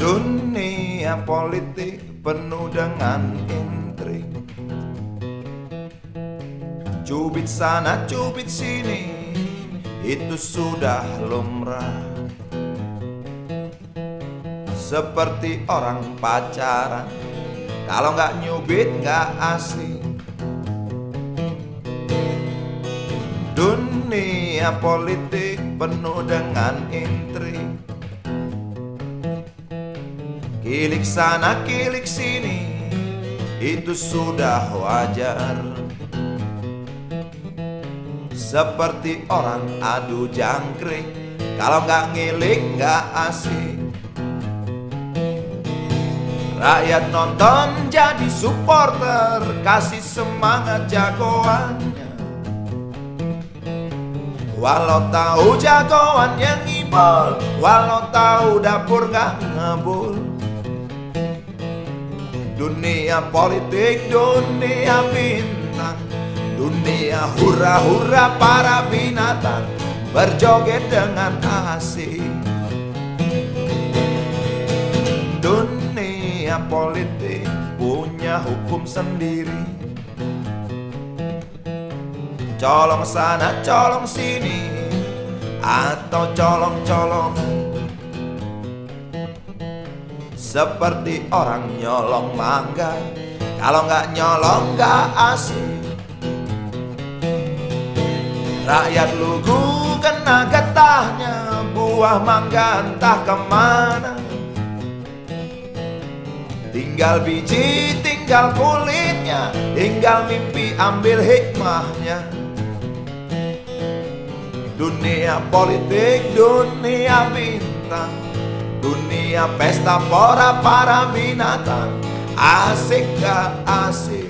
Dunia politik penuh dengan intrik, cubit sana cubit sini, itu sudah lumrah. Seperti orang pacaran, kalau nggak nyubit nggak asik. Dunia politik penuh dengan intrik, kilik sana kilik sini, itu sudah wajar. Seperti orang adu jangkrik, kalau nggak ngilik nggak asik. Rakyat nonton jadi supporter, kasih semangat jagoannya. Walau tahu jagoan yang ngibol, walau tahu dapur gak ngebul. Dunia politik, dunia bintang, dunia hura-hura para binatang berjoget dengan asik. Dunia politik punya hukum sendiri, colong sana colong sini, atau colong-colongan. Seperti orang nyolong mangga, kalau nggak nyolong nggak asik. Rakyat lugu kena getahnya, buah mangga entah kemana. Tinggal biji, tinggal kulitnya, tinggal mimpi ambil hikmahnya. Dunia politik, dunia bintang, dunia pesta pora para binatang, asik gak asik.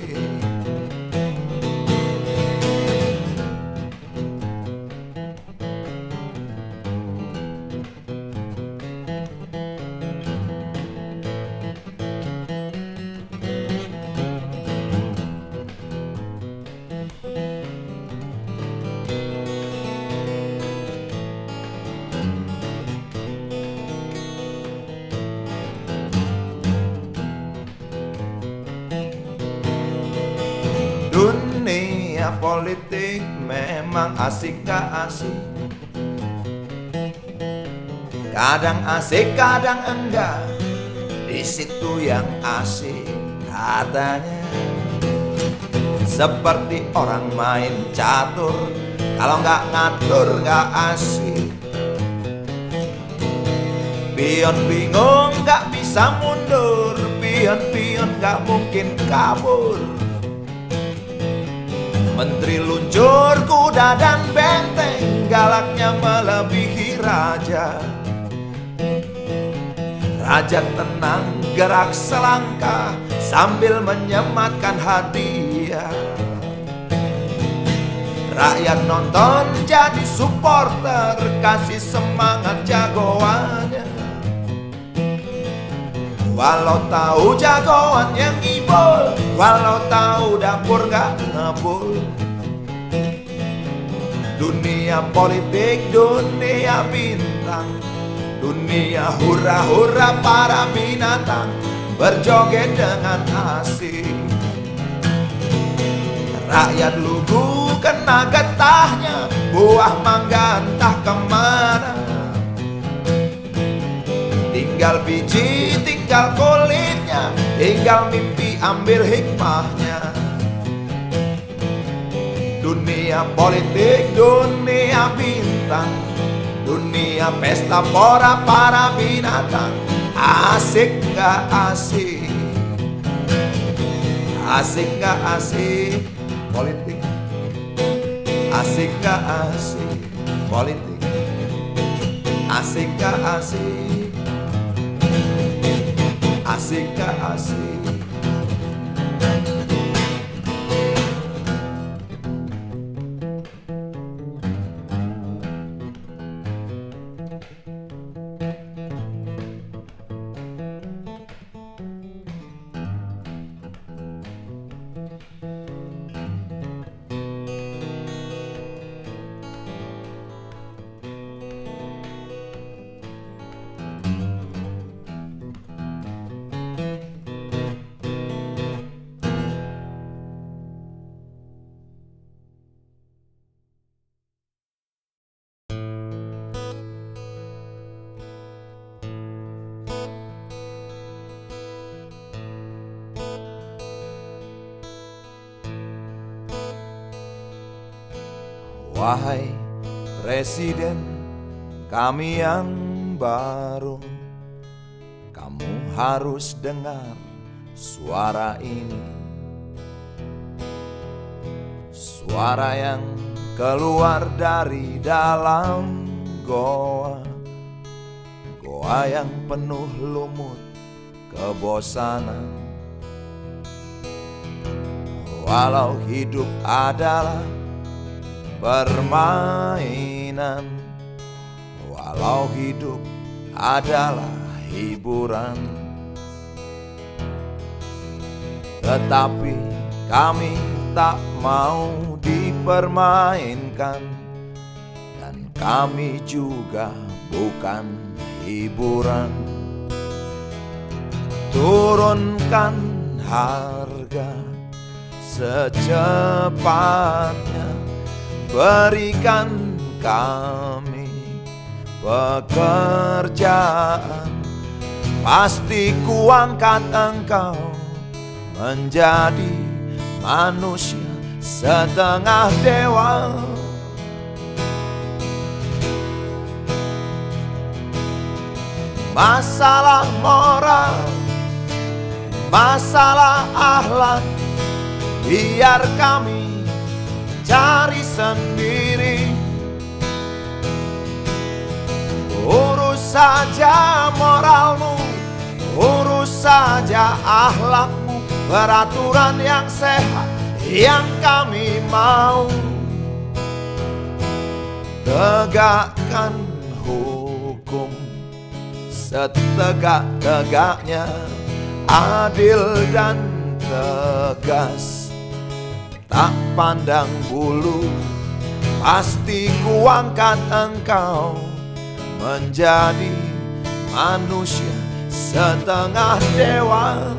Dunia politik memang asik gak asik, kadang asik kadang enggak, di situ yang asik katanya. Seperti orang main catur, kalau nggak ngatur nggak asik. Pion bingung nggak bisa mundur, pion-pion nggak mungkin kabur. Menteri luncur kuda dan benteng, galaknya melebihi raja. Raja tenang gerak selangkah sambil menyematkan hadiah. Rakyat nonton jadi supporter, kasih semangat jagoannya. Walau tahu jagoan yang ngibol, walau tahu dapur gak ngebul. Dunia politik, dunia bintang, dunia hura-hura para binatang berjoget dengan asik. Rakyat lugu kena getahnya, buah mangga entah kemana. Tinggal biji, tinggal kulitnya, tinggal mimpi ambil hikmahnya. Dunia politik, dunia bintang, dunia pesta pora para binatang, asik gak asik? Asik gak asik? Politik asik gak asik? Politik asik gak asik? Asik gak asik? Wahai Presiden kami yang baru, kamu harus dengar suara ini. Suara yang keluar dari dalam goa, goa yang penuh lumut kebosanan. Walau hidup adalah permainan, walau hidup adalah hiburan, tetapi kami tak mau dipermainkan, dan kami juga bukan hiburan. Turunkan harga secepatnya, berikan kami pekerjaan. Pasti kuangkat engkau menjadi manusia setengah dewa. Masalah moral, masalah akhlak, biar kami cari sendiri. Urus saja moralmu, urus saja akhlakmu, peraturan yang sehat yang kami mau. Tegakkan hukum setegak-tegaknya, adil dan tegas, tak pandang bulu. Pasti kuangkat engkau menjadi manusia setengah dewa.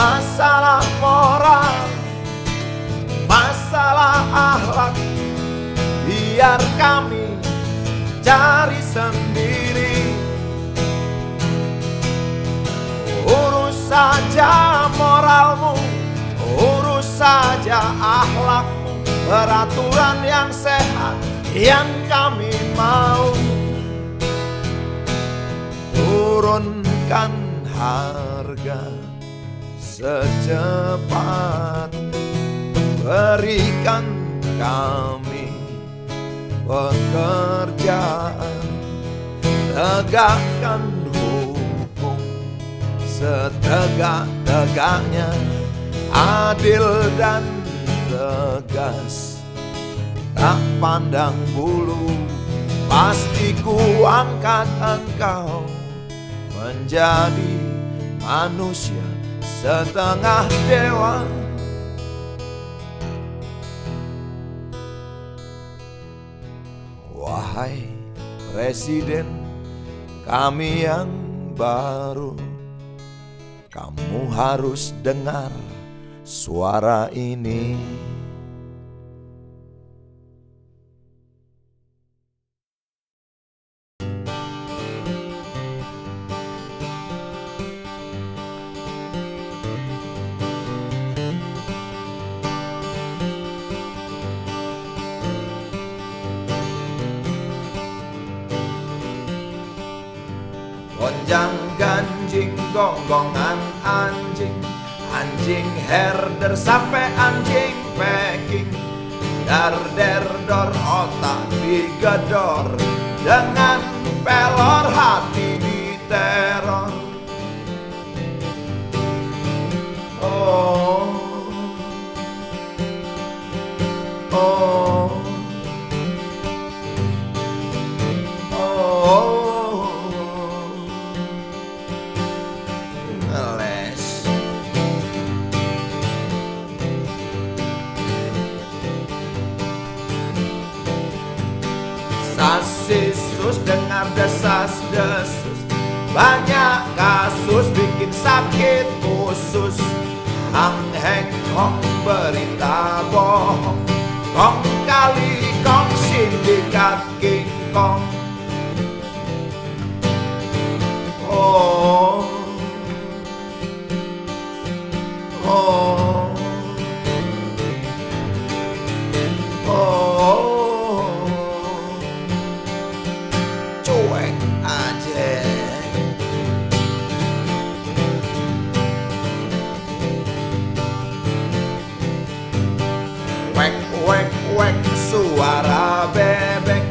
Masalah moral, masalah akhlak, biar kami cari sendiri. Urus saja moralmu, urus saja akhlakmu, peraturan yang sehat yang kami mau. Turunkan harga secepat, berikan kami pekerjaan. Tegakkan hukum setegak-tegaknya, adil dan tegas, tak pandang bulu. Pasti kuangkat engkau menjadi manusia setengah dewa. Wahai Presiden kami yang baru, kamu harus dengar suara ini. Gonjang ganjing gonggongan anjing, anjing herder sampai anjing Peking. Dar der dor otak digedor, dengan pelor hati diteror. Oh, oh, oh. kasus dengar desas-desus, banyak kasus bikin sakit usus. Hang heng hong berita bohong, kong kali kong sindikat King Kong. Oh, oh, oh, cuek aja. Wek wek wek suara bebek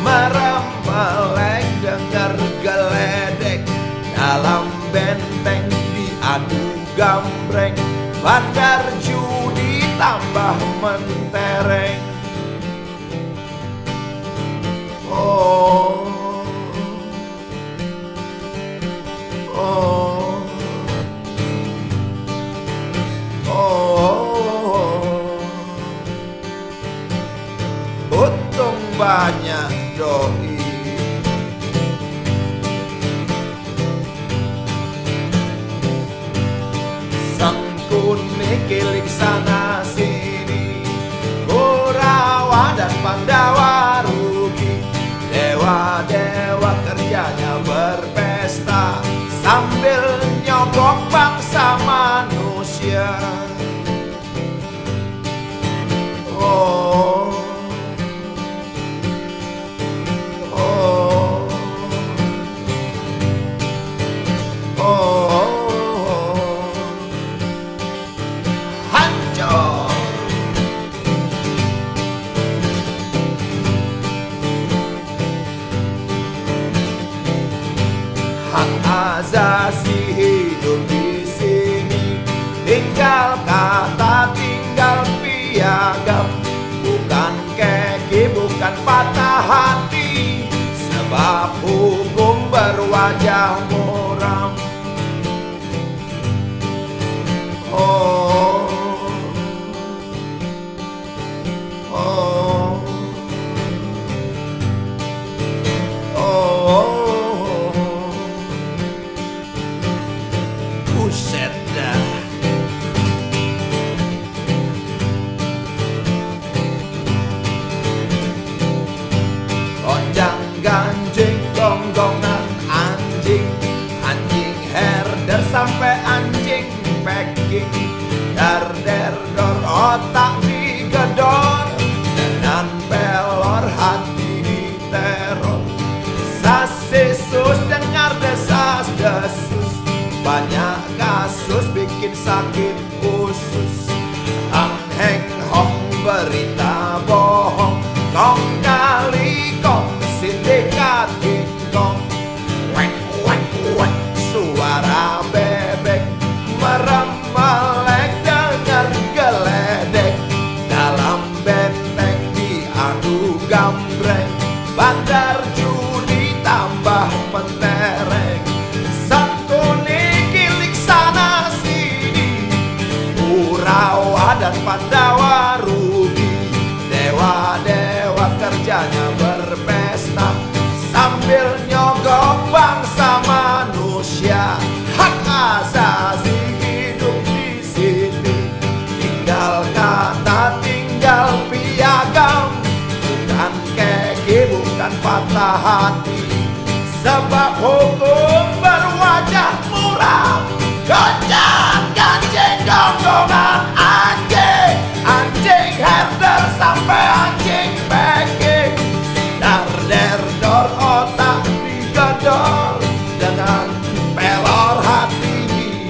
merem melek dengar geledek. Dalam benteng diadu gambreng, bandar judi tambah mentereng. Oh, oh, oh, untung banyak doi. Kilik sana sini, Kurawa dan Pandawa rugi. Dewa-dewa kerjanya berpesta sambil nyogok bangsa manusia. Oh, oh, oh. Hak asasi hidup di sini, tinggal kata, tinggal piagam. Bukan keki, bukan patah hati, sebab hukum berwajah muram. Oh, oh, oh. Buset dah. Gonjang ganjing gonggongan anjing, anjing herder sampai anjing packing. Dar der dor otak digedor, dengan pelor hati diteror. Sasesus dengar desas-desus, banyak kasus bikin sakit usus. Hang heng hong berita bohong, kong kali kong sindikat King Kong. Wek wek wek suara bebek merem melek dengar geledek. Dalam benteng diadu gambreng, bandar judi tambah mentereng. Kurawa dan Pandawa rugi. Dewa-dewa kerjanya berpesta sambil nyogok bangsa manusia. Hak asasi hidup di sini, tinggal kata, tinggal piagam. Bukan keki, bukan patah hati, sebab hukum berwajah muram. Gonjang ganjing gonggongan anjing, anjing herder sampai anjing packing. Dar der dor otak digedor, dengan pelor hati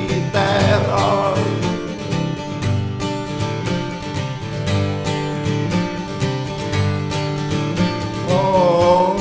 diteror. Oh,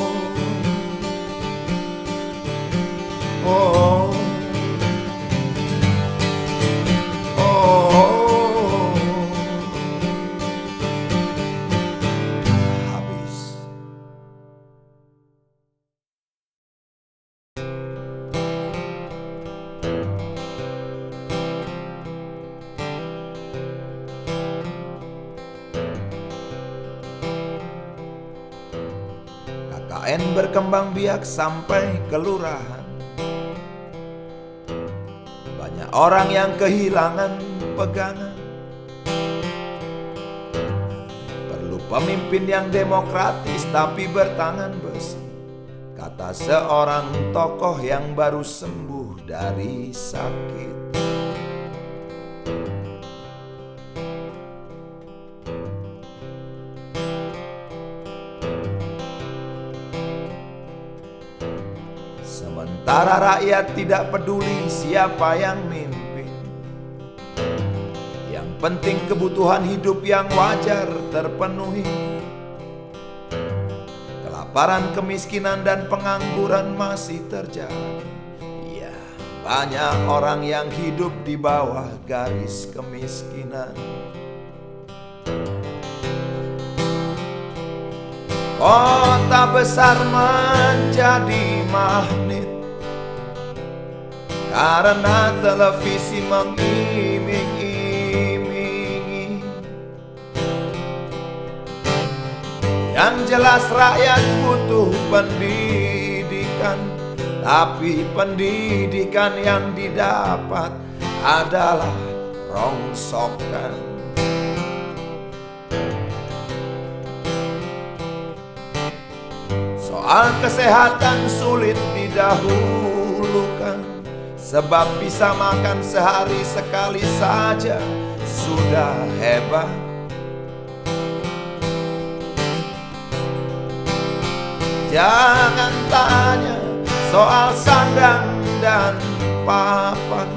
KKN berkembang biak sampai kelurahan. Banyak orang yang kehilangan pegangan. Perlu pemimpin yang demokratis tapi bertangan besi, kata seorang tokoh yang baru sembuh dari sakit. Sementara rakyat tidak peduli siapa yang mimpin, yang penting kebutuhan hidup yang wajar terpenuhi. Kelaparan, kemiskinan, dan pengangguran masih terjadi. Ya, banyak orang yang hidup di bawah garis kemiskinan. Kota besar menjadi magnet karena televisi mengiming-imingi. Yang jelas rakyat butuh pendidikan, tapi pendidikan yang didapat adalah rongsokan. Soal kesehatan sulit didahulukan, sebab bisa makan sehari sekali saja sudah hebat. Jangan tanya soal sandang dan papan,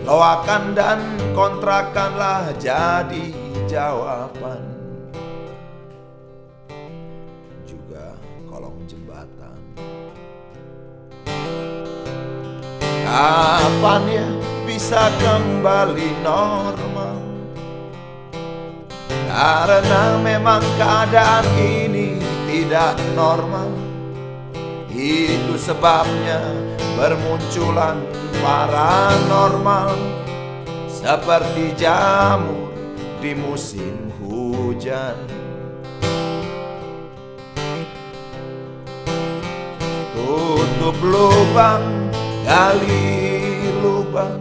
loakan dan kontrakanlah jadi jawaban. Juga kolong jembatan. Kapan ya bisa kembali normal? Karena memang keadaan ini tidak normal. Itu sebabnya bermunculan paranormal, seperti jamur di musim hujan. Tutup lubang, gali lubang,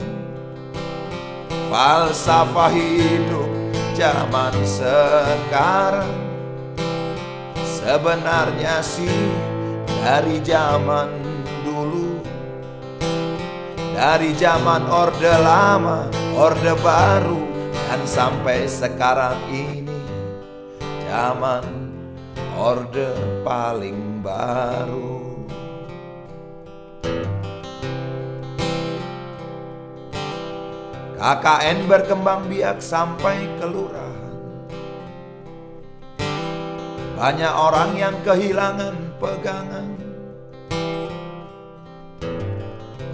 falsafah hidup zaman sekarang. Sebenarnya sih dari zaman dulu, dari zaman Orde Lama, Orde Baru, dan sampai sekarang ini zaman Orde paling baru. KKN berkembang biak sampai kelurahan. Banyak orang yang kehilangan pegangan.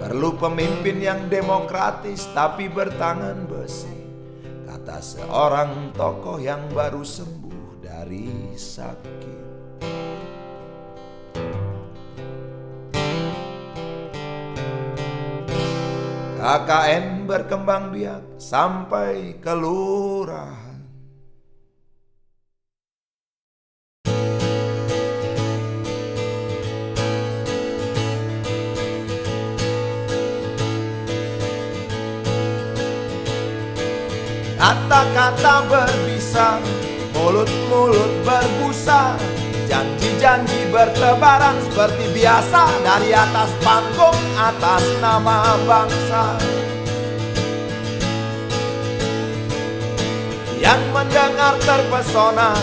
Perlu pemimpin yang demokratis tapi bertangan besi, kata seorang tokoh yang baru sembuh dari sakit. KKN berkembang biak sampai kelurahan. Kata-kata berbisa, mulut-mulut berbusa, janji-janji bertebaran seperti biasa dari atas panggung, atas nama bangsa. Yang mendengar terpesona,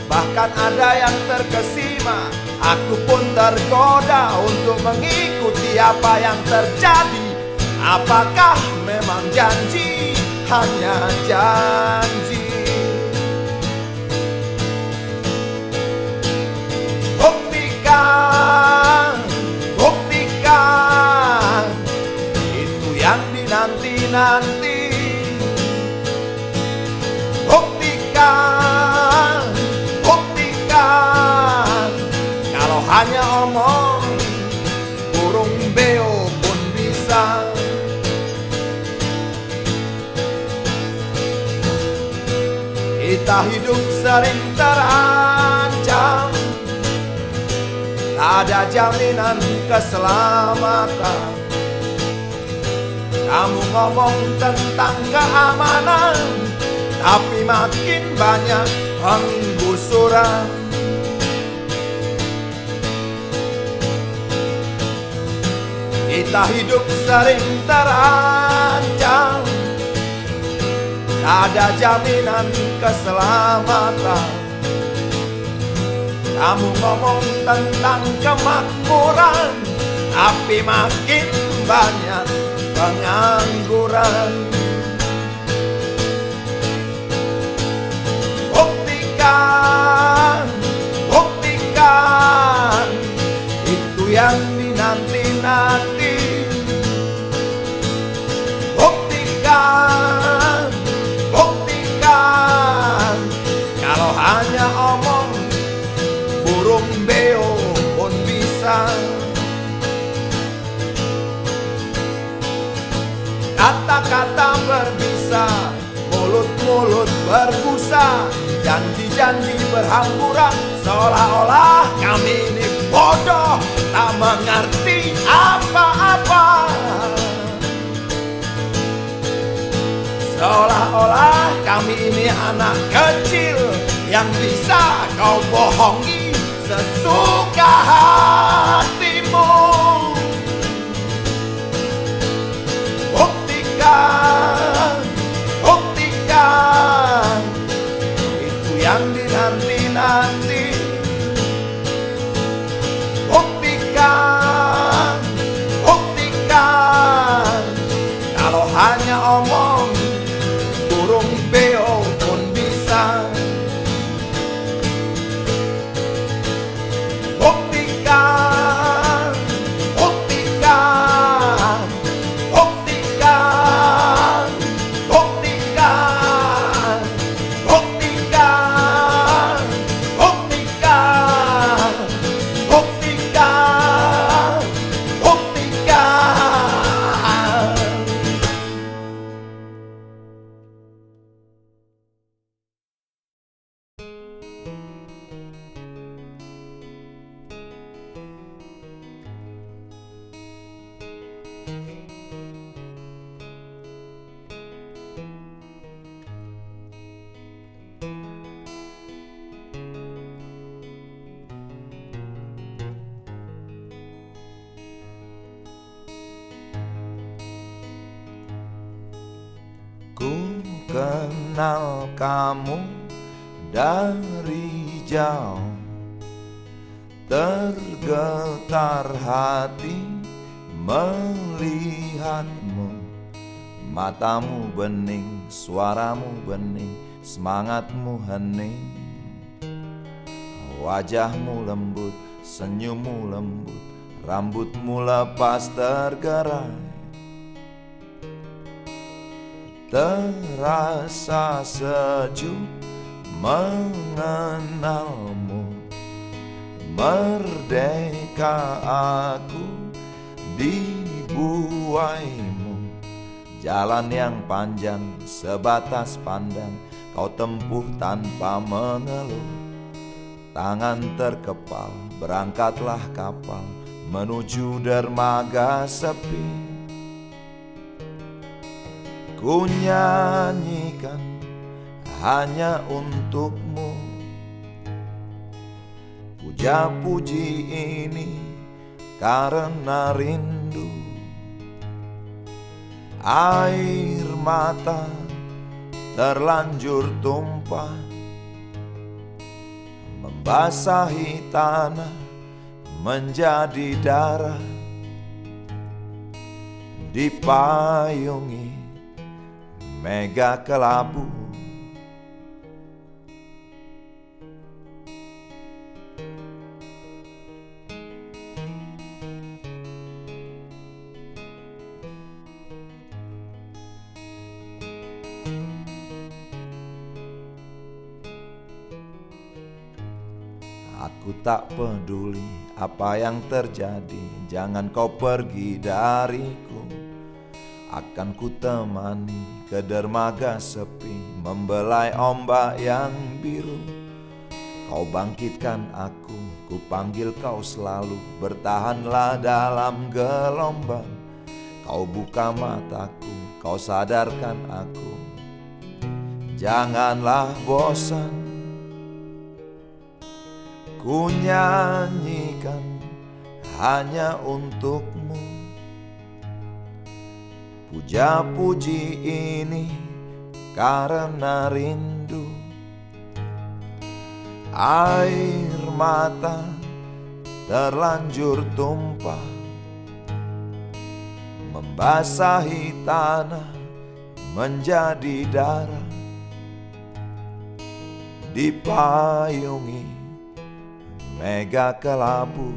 bahkan ada yang terkesima. Aku pun tergoda untuk mengikuti apa yang terjadi. Apakah memang janji? Hanya janji. Buktikan, buktikan, itu yang dinanti-nanti. Buktikan, buktikan, kalau hanya omong, burung beo pun bisa. Kita hidup sering terancam, ada jaminan keselamatan. Kamu ngomong tentang keamanan, tapi makin banyak penggusuran. Kita hidup sering terancam, ada jaminan keselamatan. Kamu ngomong tentang kemakmuran, tapi makin banyak pengangguran. Buktikan, buktikan itu yang dinanti-nanti. Buktikan, buktikan kalau hanya omong, burung beo pun bisa. Kata-kata berbisa, mulut-mulut berbusa, janji-janji berhamburan, seolah-olah kami ini bodoh, tak mengerti apa-apa. Seolah-olah kami ini anak kecil yang bisa kau bohongi sesuka hatimu. Buktikan, buktikan itu yang dinanti-nanti. Buktikan, buktikan kalau hanya omong, burung beo pun bisa. Buktikan, buktikan, buktikan, buktikan, buktikan, buktikan, buktikan, buktikan. Ku kenal kamu dari jauh, tergetar hati melihatmu. Matamu bening, suaramu bening, semangatmu hening. Wajahmu lembut, senyummu lembut, rambutmu lepas tergerai. Terasa sejuk mengenalmu, merdeka aku dibuaimu. Jalan yang panjang sebatas pandang kau tempuh tanpa mengeluh. Tangan terkepal, berangkatlah kapal menuju dermaga sepi. Ku nyanyikan hanya untukmu, puja-puji ini karena rindu. Air mata terlanjur tumpah, membasahi tanah menjadi darah. Dipayungi mega kelabu, aku tak peduli apa yang terjadi, jangan kau pergi dariku. Akan ku temani ke dermaga sepi, membelai ombak yang biru. Kau bangkitkan aku, ku Ku panggil kau selalu, bertahanlah dalam gelombang. Kau buka mataku, kau sadarkan aku, janganlah bosan. Ku nyanyikan hanya untukmu, puja-puji ini karena rindu. Air mata terlanjur tumpah, membasahi tanah menjadi darah, dipayungi mega kelabu.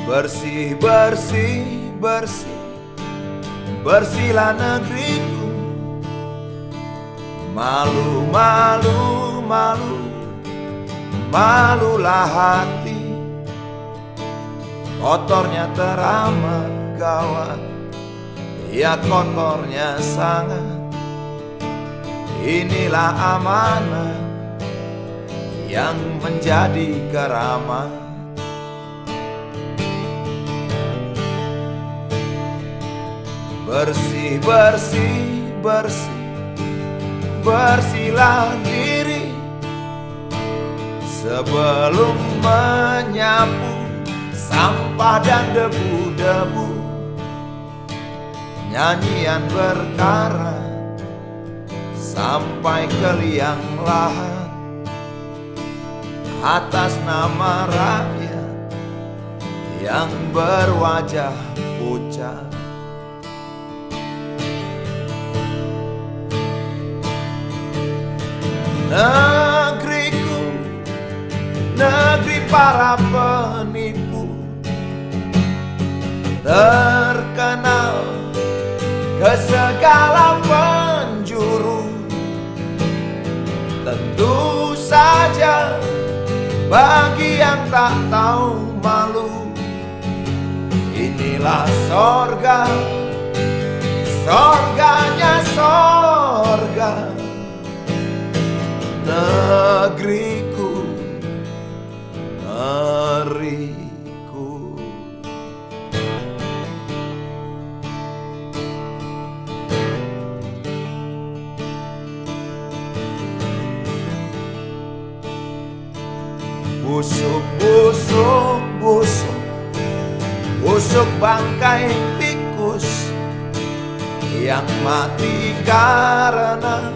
Bersih, bersih, bersih, bersihlah negeriku. Malu, malu, malu, malulah hati. Kotornya teramat gawat, ya kotornya sangat. Inilah amanah yang menjadi keramat. Bersih, bersih, bersih, bersihlah diri sebelum menyapu sampah dan debu-debu. Nyanyian berkarat sampai ke liang lahat atas nama rakyat yang berwajah pucat. Negeriku, negeri para penipu, terkenal ke segala penjuru. Tentu saja bagi yang tak tahu malu, inilah sorga, sorganya sorga. Negeriku, negeriku. Busuk, busuk, busuk, busuk bangkai tikus yang mati karena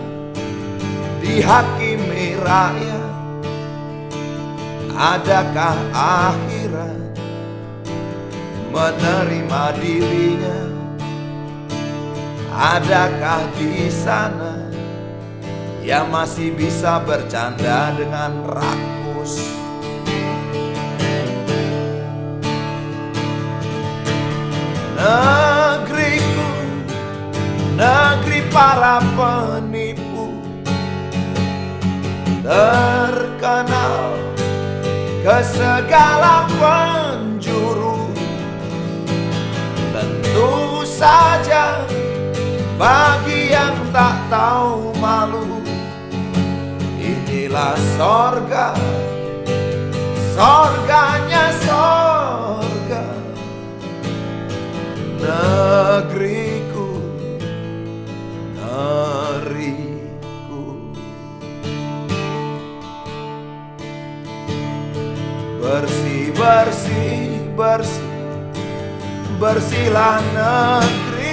dihakimi rakyat. Adakah akhirat menerima dirinya? Adakah di sana yang masih bisa bercanda dengan rakus? Negeriku, negeri para penipu, terkenal ke segala penjuru. Tentu saja bagi yang tak tahu malu, inilah sorga, sorganya sorga. Negeriku, negeriku. Bersih, bersih, bersih, bersihlah negeriku.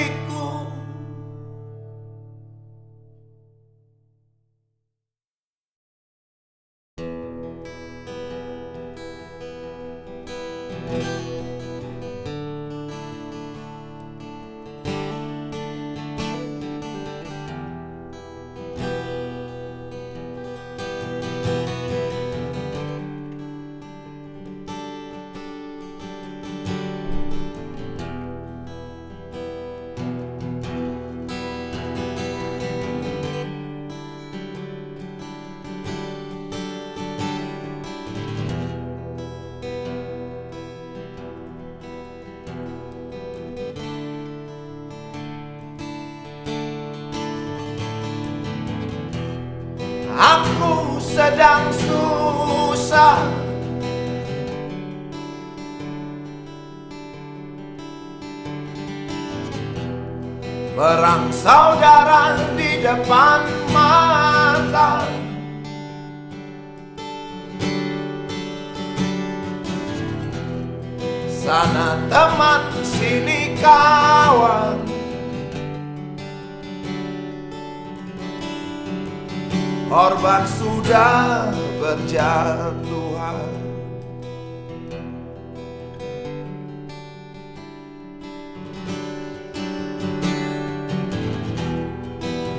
Aku sedang susah, perang saudara di depan mata. Sana teman, sini kawan, korban sudah berjatuhan.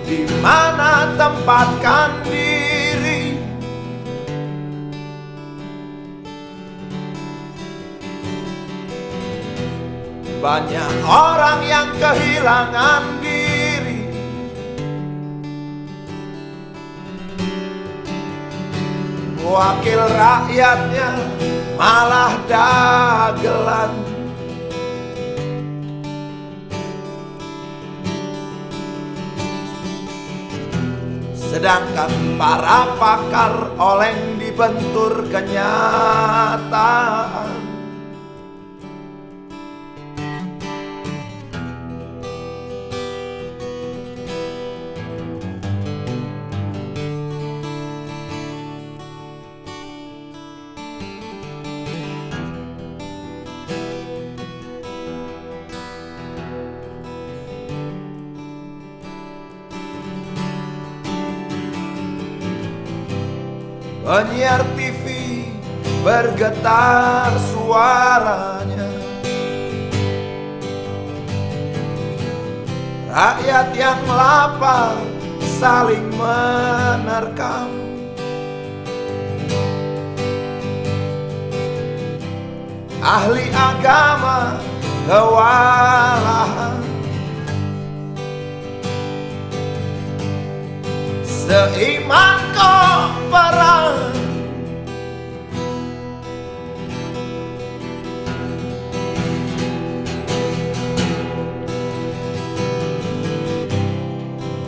Di mana tempatkan diri? Banyak orang yang kehilangan diri. Wakil rakyatnya malah dagelan. Sedangkan para pakar oleng dibentur kenyataan. Penyiar TV bergetar suaranya. Rakyat yang lapar saling menerkam. Ahli agama kewalahan. Seiman kok perang,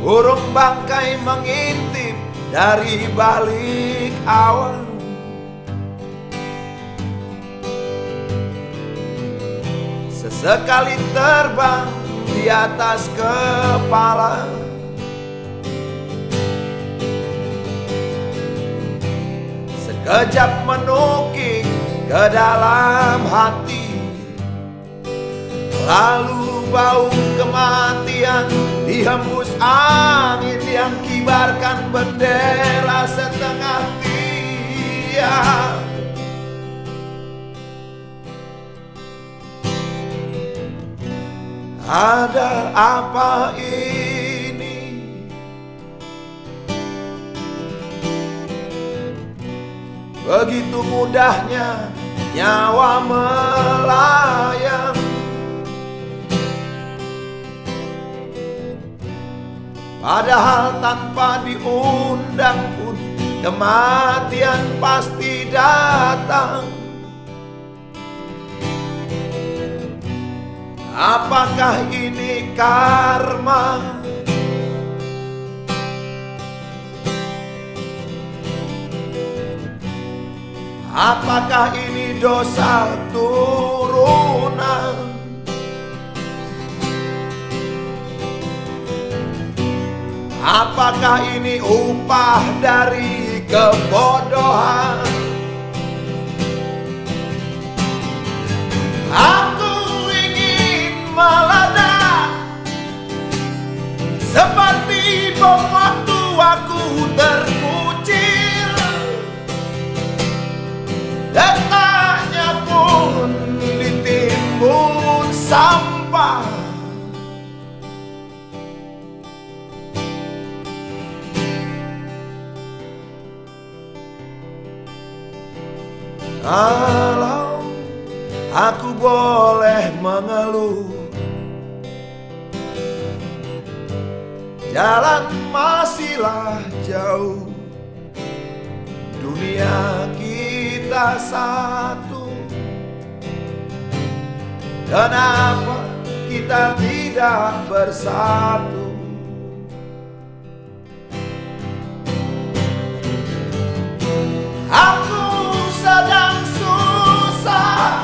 burung bangkai mengintip dari balik awan. Sesekali terbang di atas kepala. Sekejap menukik ke dalam hati. Lalu bau kematian dihembus angin yang kibarkan bendera setengah tiang. Ada apa ini? Begitu mudahnya nyawa melayang. Padahal tanpa diundang pun kematian pasti datang. Apakah ini karma? Apakah ini dosa turunan? Apakah ini upah dari kebodohan? meledak seperti bom waktu aku terkucil. Detaknya pun ditimbun sampah. Kalau aku boleh mengeluh, jalan masihlah jauh, dunia kita satu. Kenapa kita tidak bersatu? Aku sedang susah,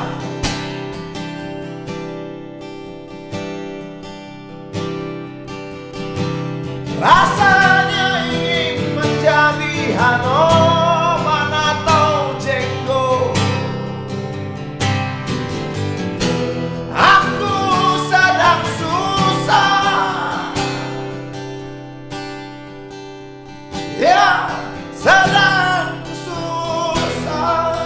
rasanya ingin menjadi Hanoman atau Jenggo. Aku sedang susah, ya sedang susah.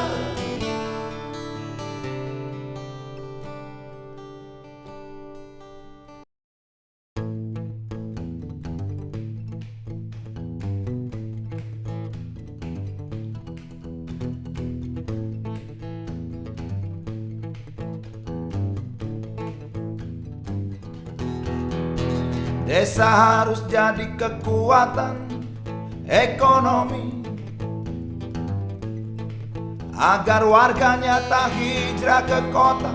Desa harus jadi kekuatan ekonomi agar warganya tak hijrah ke kota.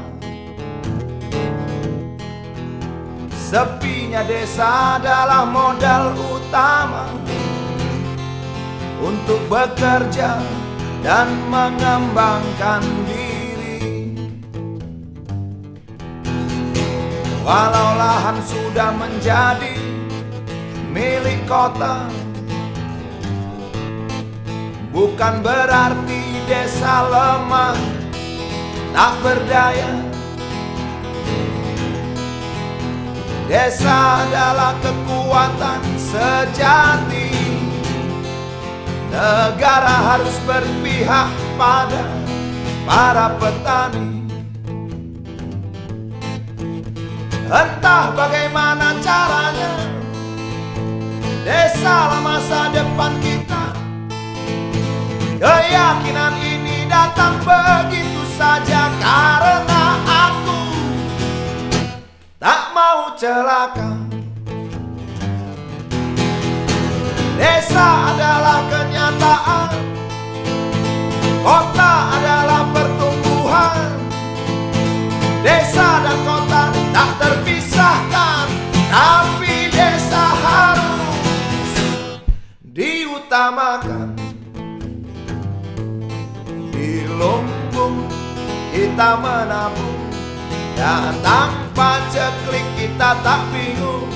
Sepinya desa adalah modal utama untuk bekerja dan mengembangkan diri. Walau lahan sudah menjadi milik kota, bukan berarti desa lemah tak berdaya. Desa adalah kekuatan sejati. Negara harus berpihak pada para petani. Entah bagaimana caranya, desalah masa depan kita. Keyakinan ini datang begitu saja karena aku tak mau celaka. Desa adalah kenyataan, kota adalah pertumbuhan. Desa dan kota tak terpisahkan, tapi desa harus diutamakan. Di lumbung kita menabung, dan tanpa ceklik kita tak bingung.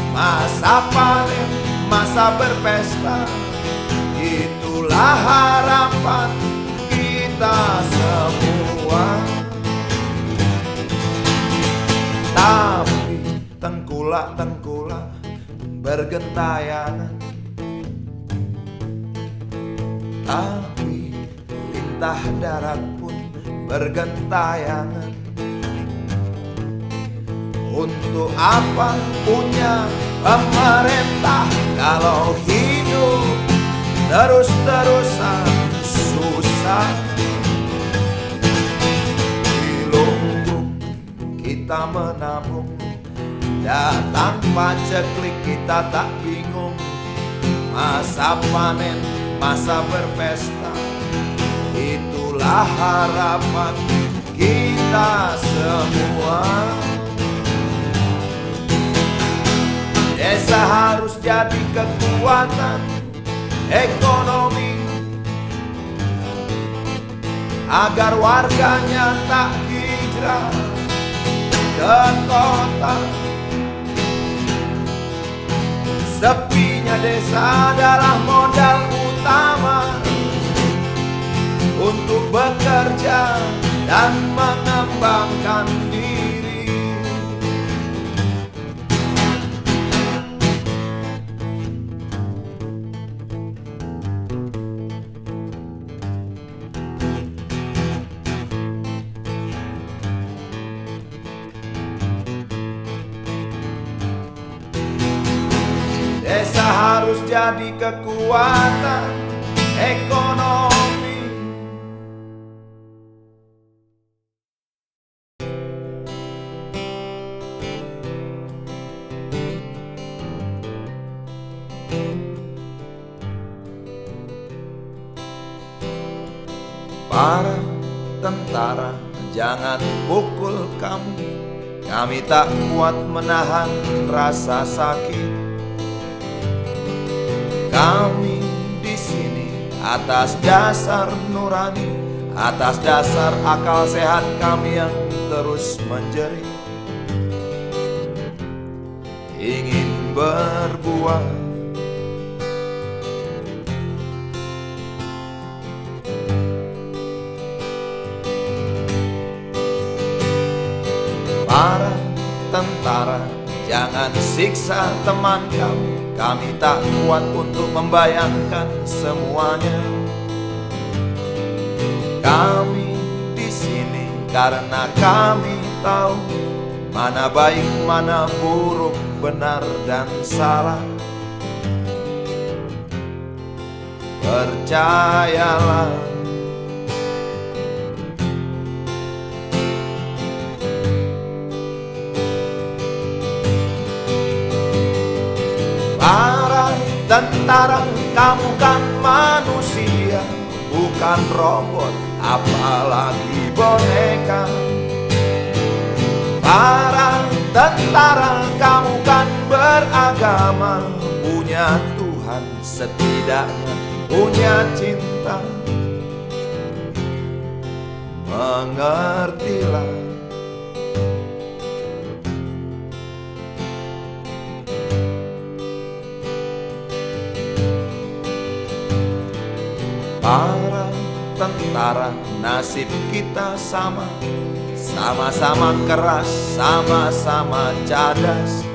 Masa panen, masa berpesta, itulah harapan kita semua. Tapi tengkulak-tengkulak bergentayangan, tapi lintah darat pun bergentayangan. Untuk apa punya pemerintah kalau hidup terus-terusan susah? Di lumbung kita menabung, dan tanpa ceklik kita tak bingung. Masa panen, masa berpesta, itulah harapan kita semua. Desa harus jadi kekuatan ekonomi agar warganya tak hijrah ke kota. Sepinya desa adalah modal utama untuk bekerja dan mengembangkan diri. desa harus jadi kekuatan ekonomi. Para tentara, jangan pukul kami. Kami tak kuat menahan rasa sakit. Kami di sini atas dasar nurani, atas dasar akal sehat kami yang terus menjerit, ingin berbuat. Para tentara, jangan siksa teman kami. Kami tak kuat untuk membayangkan semuanya. Kami di sini karena kami tahu mana baik, mana buruk, benar dan salah. Percayalah, para tentara, kamu kan manusia, bukan robot, apalagi boneka. Para tentara, kamu kan beragama, punya Tuhan, setidaknya punya cinta. Mengertilah, para tentara, nasib kita sama, sama-sama keras, sama-sama cadas.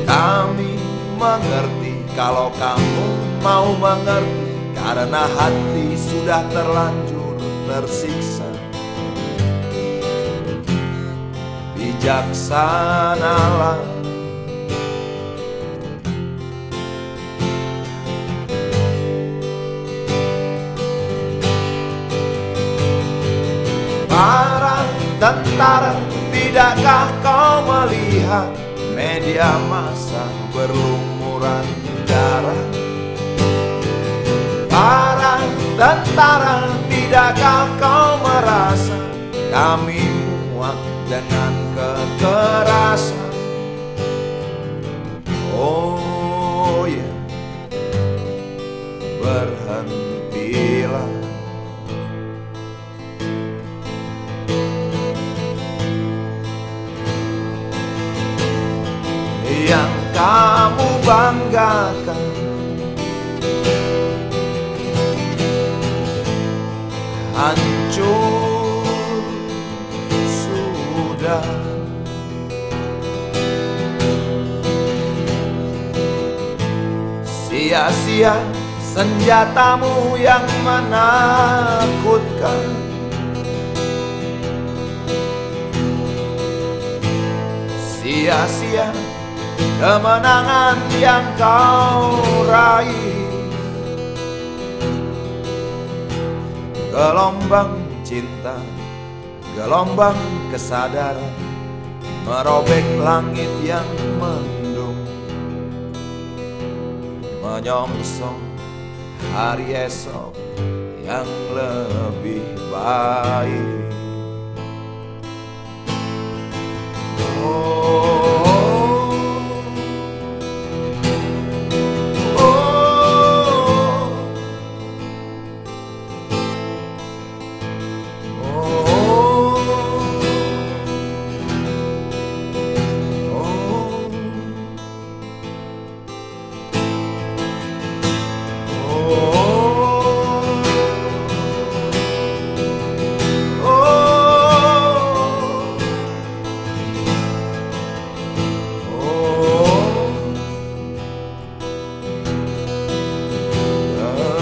Kami mengerti kalau kamu mau mengerti, karena hati sudah terlanjur tersiksa. Bijaksanalah, para tentara, tidakkah kau melihat media massa berlumuran darah? Para tentara, tidakkah kau merasa kami muak dengan kekerasan? Oh ya, berhentilah. Yang kamu banggakan hancur sudah. Sia-sia senjatamu yang menakutkan. Sia-sia kemenangan yang kau raih. Gelombang cinta, gelombang kesadaran, merobek langit yang mendung, menyongsong hari esok yang lebih baik.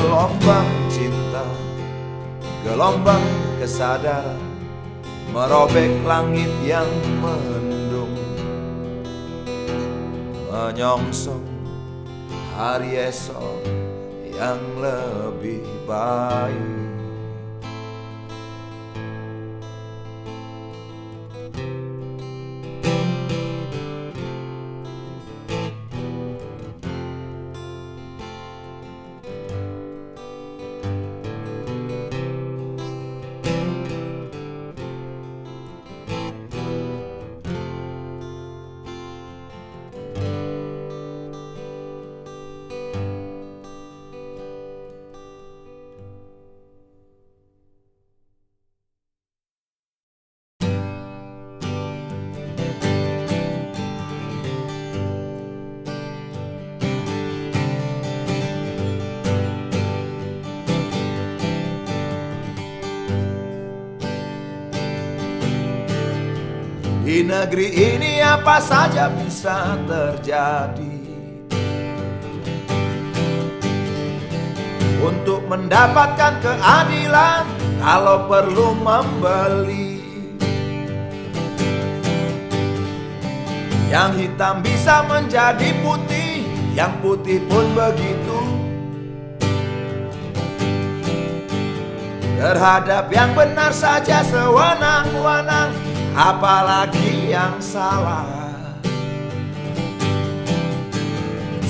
Gelombang cinta, gelombang kesadaran, merobek langit yang mendung, menyongsong hari esok yang lebih baik. Di negeri ini apa saja bisa terjadi. Untuk mendapatkan keadilan, kalau perlu membeli. Yang hitam bisa menjadi putih, yang putih pun begitu. Terhadap yang benar saja sewenang-wenang, apalagi yang salah.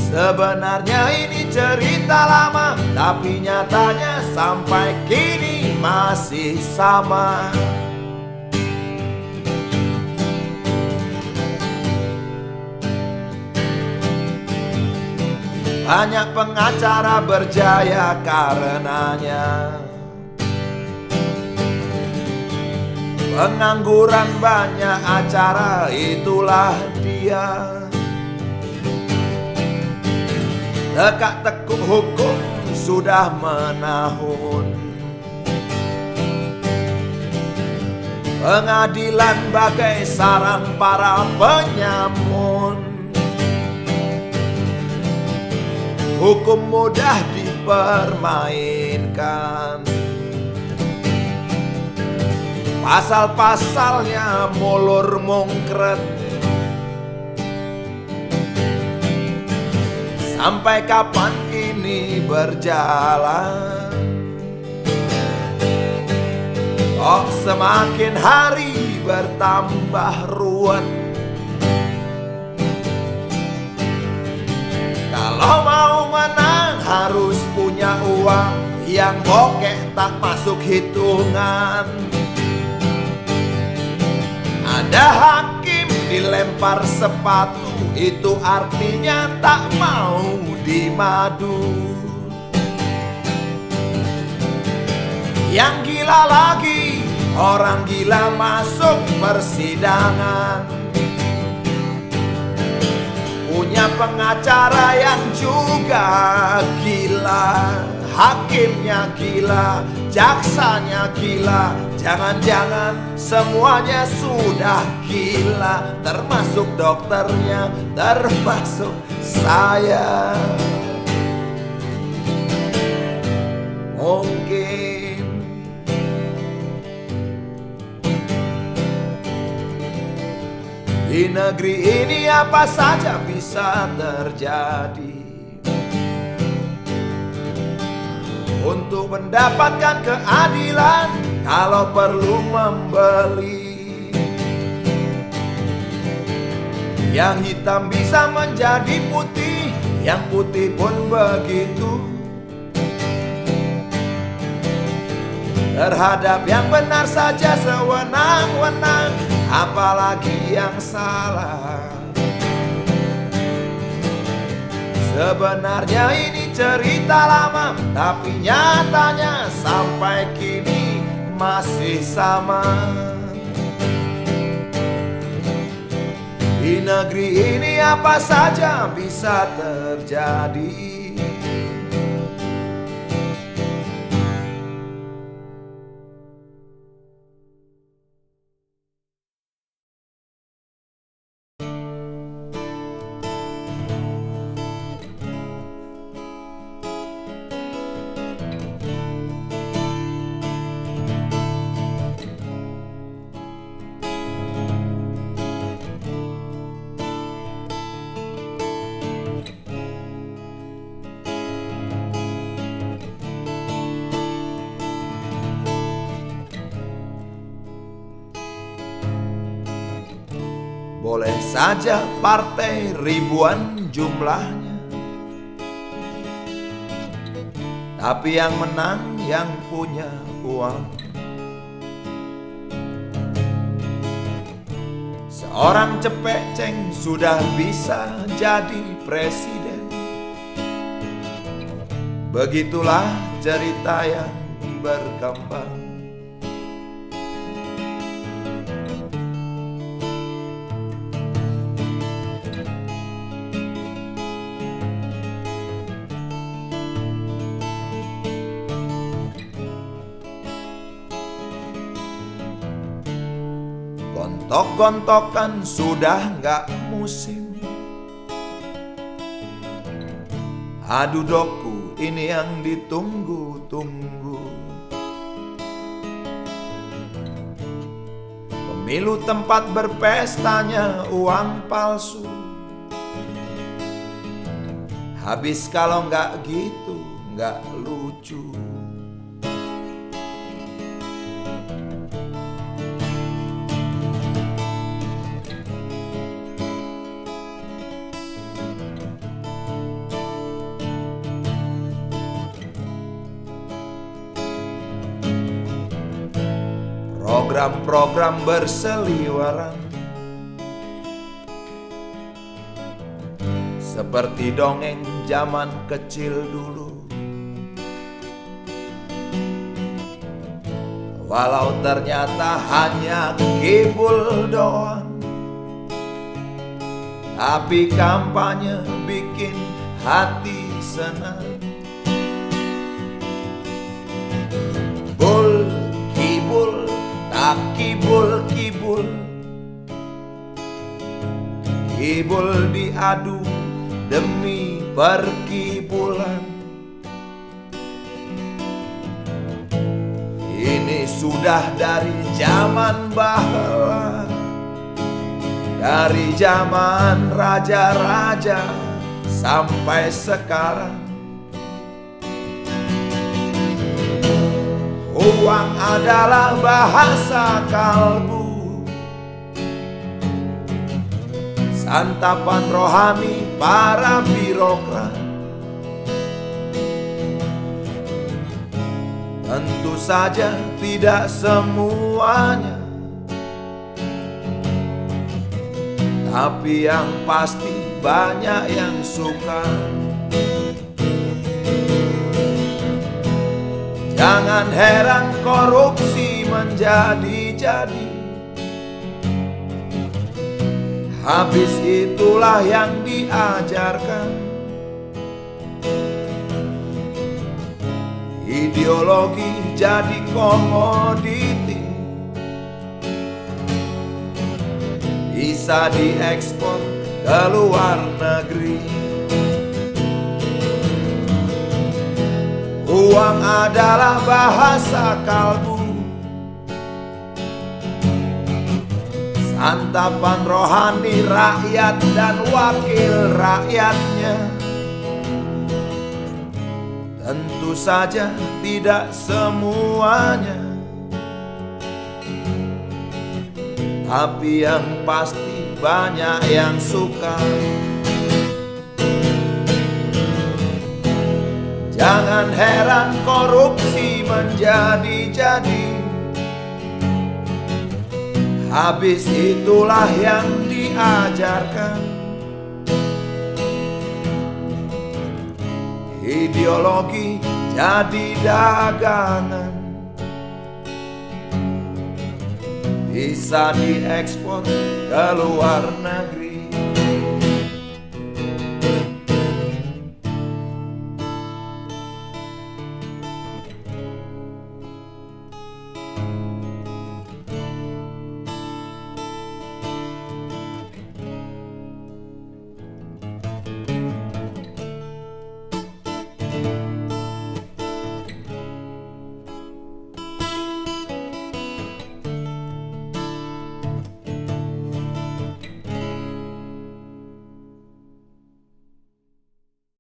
Sebenarnya ini cerita lama, tapi nyatanya sampai kini masih sama. Banyak pengacara berjaya karenanya. Pengangguran banyak acara, itulah dia. Tekak-tekuk hukum sudah menahun. Pengadilan bagai sarang para penyamun. Hukum mudah dipermainkan. Pasal-pasalnya molor mongkret. Sampai kapan ini berjalan? Kok semakin hari bertambah ruwet? Kalau mau menang harus punya uang, yang bokeh tak masuk hitungan. Ada hakim dilempar sepatu, itu artinya tak mau dimadu. Yang gila lagi, orang gila masuk persidangan. Punya pengacara yang juga gila, hakimnya gila, jaksanya gila. Jangan-jangan semuanya sudah gila, termasuk dokternya, termasuk saya. Mungkin di negeri ini apa saja bisa terjadi. Untuk mendapatkan keadilan, kalau perlu membeli. Yang hitam bisa menjadi putih, yang putih pun begitu. Terhadap yang benar saja sewenang-wenang, apalagi yang salah. Sebenarnya ini cerita lama, tapi nyatanya sampai kini masih sama. Di negeri ini apa saja bisa terjadi. Boleh saja partai ribuan jumlahnya, tapi yang menang yang punya uang. Seorang cepeceng sudah bisa jadi presiden. Begitulah cerita yang berkembang. Gontok-gontokan sudah gak musim. Adu doku ini yang ditunggu-tunggu. Pemilu tempat berpestanya uang palsu. Habis kalau gak gitu gak lucu. Program-program berseliweran seperti dongeng zaman kecil dulu. Walau ternyata hanya kibul doang, tapi kampanye bikin hati senang. Bul kibul tak kibul-kibul, kibul diadu demi perkibulan. Ini sudah dari zaman bahla, dari zaman raja-raja sampai sekarang. Uang adalah bahasa kalbu, santapan rohani para birokrat. Tentu saja tidak semuanya, tapi yang pasti banyak yang suka. Jangan heran korupsi menjadi-jadi. Habis itulah yang diajarkan. Ideologi jadi komoditi, bisa diekspor ke luar negeri. Uang adalah bahasa kalbu, santapan rohani rakyat dan wakil rakyatnya. Tentu saja tidak semuanya, tapi yang pasti banyak yang suka. Jangan heran korupsi menjadi-jadi. Habis itulah yang diajarkan. Ideologi jadi dagangan, bisa diekspor ke luar negeri.